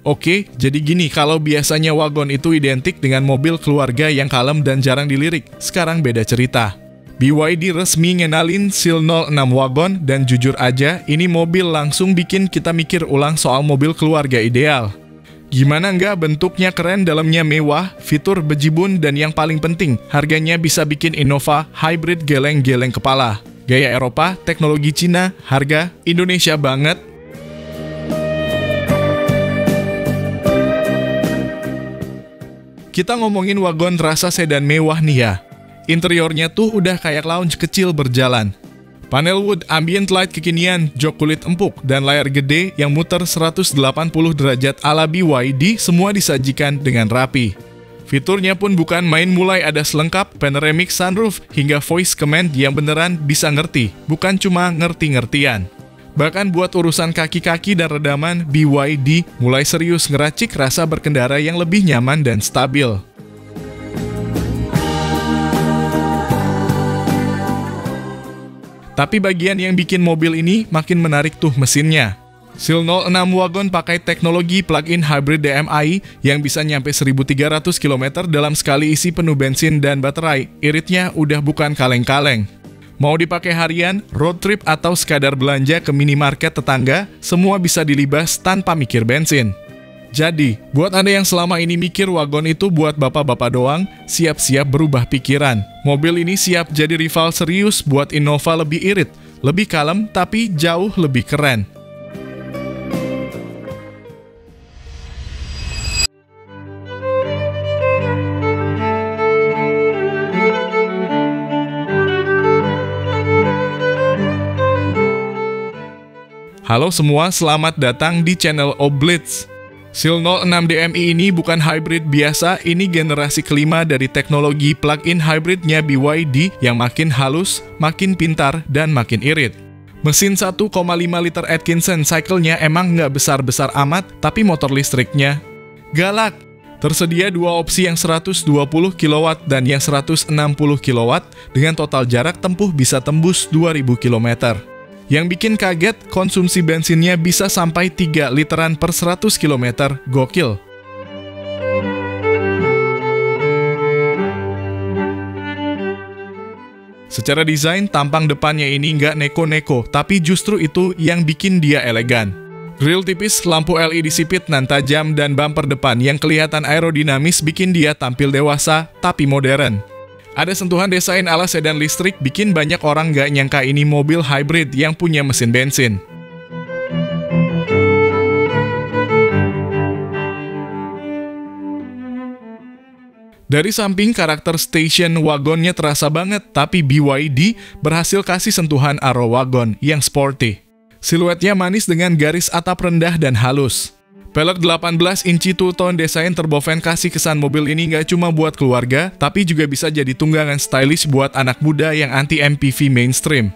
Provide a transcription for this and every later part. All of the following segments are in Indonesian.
Oke, jadi gini, kalau biasanya wagon itu identik dengan mobil keluarga yang kalem dan jarang dilirik, sekarang beda cerita. BYD resmi ngenalin Seal 06 Wagon, dan jujur aja, ini mobil langsung bikin kita mikir ulang soal mobil keluarga ideal. Gimana nggak, bentuknya keren, dalamnya mewah, fitur bejibun, dan yang paling penting, harganya bisa bikin Innova hybrid geleng-geleng kepala. Gaya Eropa, teknologi Cina, harga Indonesia banget. Kita ngomongin wagon rasa sedan mewah nih ya. Interiornya tuh udah kayak lounge kecil berjalan. Panel wood, ambient light kekinian, jok kulit empuk, dan layar gede yang muter 180 derajat ala BYD semua disajikan dengan rapi. Fiturnya pun bukan main, mulai ada selengkap, panoramic sunroof, hingga voice command yang beneran bisa ngerti, bukan cuma ngerti-ngertian. Bahkan buat urusan kaki-kaki dan redaman, BYD mulai serius ngeracik rasa berkendara yang lebih nyaman dan stabil. Tapi bagian yang bikin mobil ini makin menarik tuh mesinnya. Seal 06 Wagon pakai teknologi plug-in hybrid DMI yang bisa nyampe 1.300 km dalam sekali isi penuh bensin dan baterai. Iritnya udah bukan kaleng-kaleng. Mau dipakai harian, road trip, atau sekadar belanja ke minimarket tetangga, semua bisa dilibas tanpa mikir bensin. Jadi, buat Anda yang selama ini mikir wagon itu buat bapak-bapak doang, siap-siap berubah pikiran. Mobil ini siap jadi rival serius buat Innova lebih irit, lebih kalem, tapi jauh lebih keren. Halo semua, selamat datang di channel Oblitz. Seal 06 DMI ini bukan hybrid biasa, ini generasi kelima dari teknologi plug-in hybridnya BYD yang makin halus, makin pintar, dan makin irit. Mesin 1,5 liter Atkinson cycle-nya emang nggak besar-besar amat, tapi motor listriknya galak. Tersedia dua opsi, yang 120 kW dan yang 160 kW, dengan total jarak tempuh bisa tembus 2000 km. Yang bikin kaget, konsumsi bensinnya bisa sampai 3 literan per 100 km, gokil. Secara desain, tampang depannya ini nggak neko-neko, tapi justru itu yang bikin dia elegan. Grill tipis, lampu LED sipit nan tajam, dan bumper depan yang kelihatan aerodinamis bikin dia tampil dewasa, tapi modern. Ada sentuhan desain ala sedan listrik, bikin banyak orang nggak nyangka ini mobil hybrid yang punya mesin bensin. Dari samping, karakter station wagonnya terasa banget, tapi BYD berhasil kasih sentuhan arrow wagon yang sporty. Siluetnya manis dengan garis atap rendah dan halus. Pelek 18 inci two-tone desain turbofan kasih kesan mobil ini nggak cuma buat keluarga, tapi juga bisa jadi tunggangan stylish buat anak muda yang anti MPV mainstream.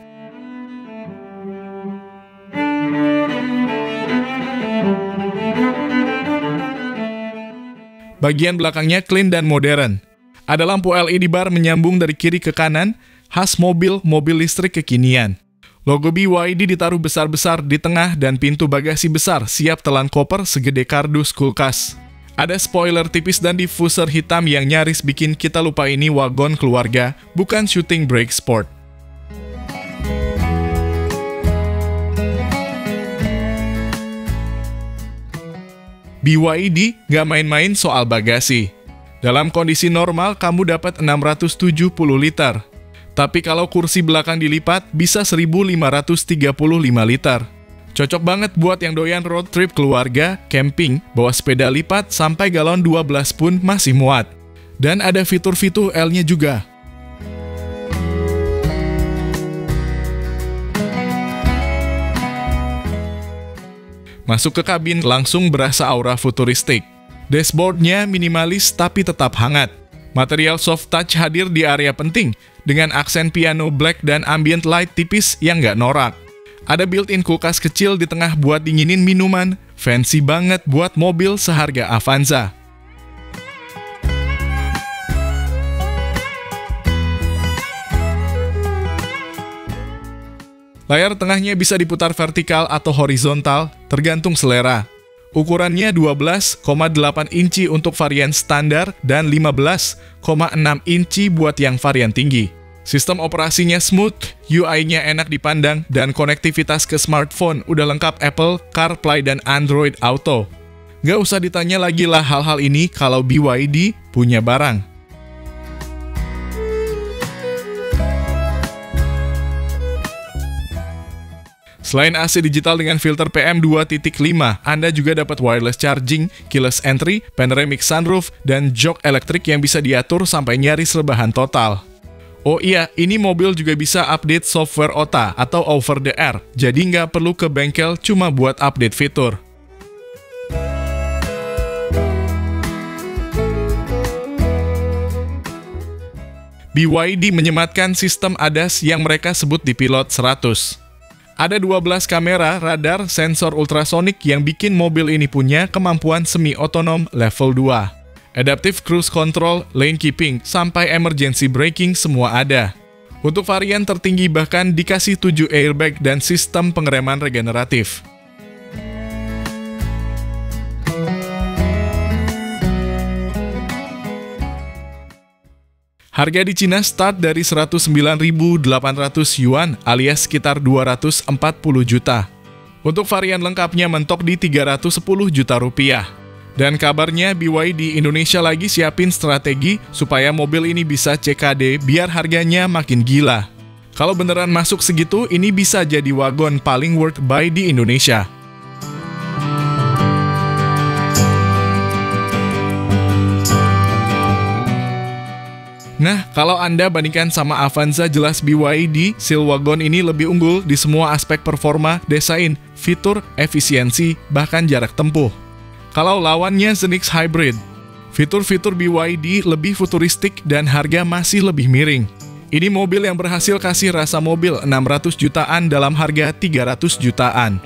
Bagian belakangnya clean dan modern. Ada lampu LED bar menyambung dari kiri ke kanan, khas mobil listrik kekinian. Logo BYD ditaruh besar-besar di tengah, dan pintu bagasi besar siap telan koper segede kardus kulkas. Ada spoiler tipis dan diffuser hitam yang nyaris bikin kita lupa ini wagon keluarga, bukan shooting brake sport. BYD nggak main-main soal bagasi. Dalam kondisi normal, kamu dapat 670 liter. Tapi kalau kursi belakang dilipat, bisa 1535 liter. Cocok banget buat yang doyan road trip keluarga, camping, bawa sepeda lipat, sampai galon 12 pun masih muat. Dan ada fitur-fitur L-nya juga. Masuk ke kabin, langsung berasa aura futuristik. Dashboardnya minimalis tapi tetap hangat. Material soft touch hadir di area penting, dengan aksen piano black dan ambient light tipis yang nggak norak. Ada built-in kulkas kecil di tengah buat dinginin minuman, fancy banget buat mobil seharga Avanza. Layar tengahnya bisa diputar vertikal atau horizontal, tergantung selera. Ukurannya 12,8 inci untuk varian standar dan 15,6 inci buat yang varian tinggi. Sistem operasinya smooth, UI-nya enak dipandang, dan konektivitas ke smartphone udah lengkap Apple, CarPlay, dan Android Auto. Nggak usah ditanya lagi lah hal-hal ini kalau BYD punya barang. Selain AC digital dengan filter PM 2.5, Anda juga dapat wireless charging, keyless entry, panoramic sunroof, dan jok elektrik yang bisa diatur sampai nyaris rebahan total. Oh iya, ini mobil juga bisa update software OTA atau over the air, jadi nggak perlu ke bengkel cuma buat update fitur. BYD menyematkan sistem ADAS yang mereka sebut di Pilot 100. Ada 12 kamera, radar, sensor ultrasonik yang bikin mobil ini punya kemampuan semi-otonom level 2. Adaptive Cruise Control, Lane Keeping, sampai Emergency Braking semua ada. Untuk varian tertinggi bahkan dikasih 7 airbag dan sistem pengereman regeneratif. Harga di Cina start dari 109.800 yuan alias sekitar 240 juta. Untuk varian lengkapnya mentok di 310 juta rupiah. Dan kabarnya BYD Indonesia lagi siapin strategi supaya mobil ini bisa CKD biar harganya makin gila. Kalau beneran masuk segitu, ini bisa jadi wagon paling worth buy di Indonesia. Nah, kalau Anda bandingkan sama Avanza, jelas BYD Seal Wagon ini lebih unggul di semua aspek performa, desain, fitur, efisiensi, bahkan jarak tempuh. Kalau lawannya Zenix Hybrid, fitur-fitur BYD lebih futuristik dan harga masih lebih miring. Ini mobil yang berhasil kasih rasa mobil 600 jutaan dalam harga 300 jutaan.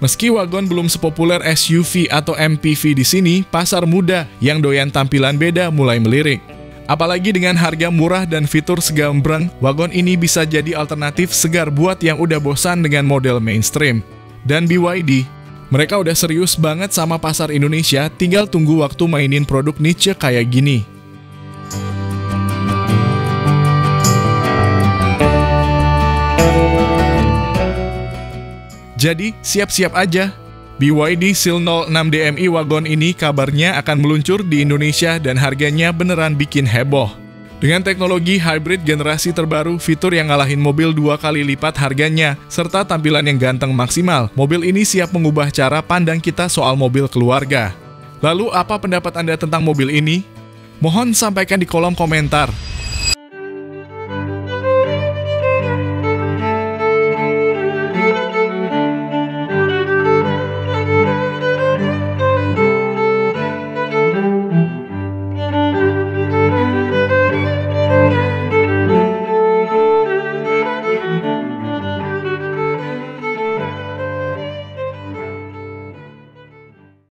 Meski wagon belum sepopuler SUV atau MPV di sini, pasar muda yang doyan tampilan beda mulai melirik. Apalagi dengan harga murah dan fitur segambreng, wagon ini bisa jadi alternatif segar buat yang udah bosan dengan model mainstream. Dan BYD, mereka udah serius banget sama pasar Indonesia, tinggal tunggu waktu mainin produk niche kayak gini. Jadi, siap-siap aja. BYD Seal 06 DMI wagon ini kabarnya akan meluncur di Indonesia dan harganya beneran bikin heboh. Dengan teknologi hybrid generasi terbaru, fitur yang ngalahin mobil 2 kali lipat harganya, serta tampilan yang ganteng maksimal, mobil ini siap mengubah cara pandang kita soal mobil keluarga. Lalu apa pendapat Anda tentang mobil ini? Mohon sampaikan di kolom komentar.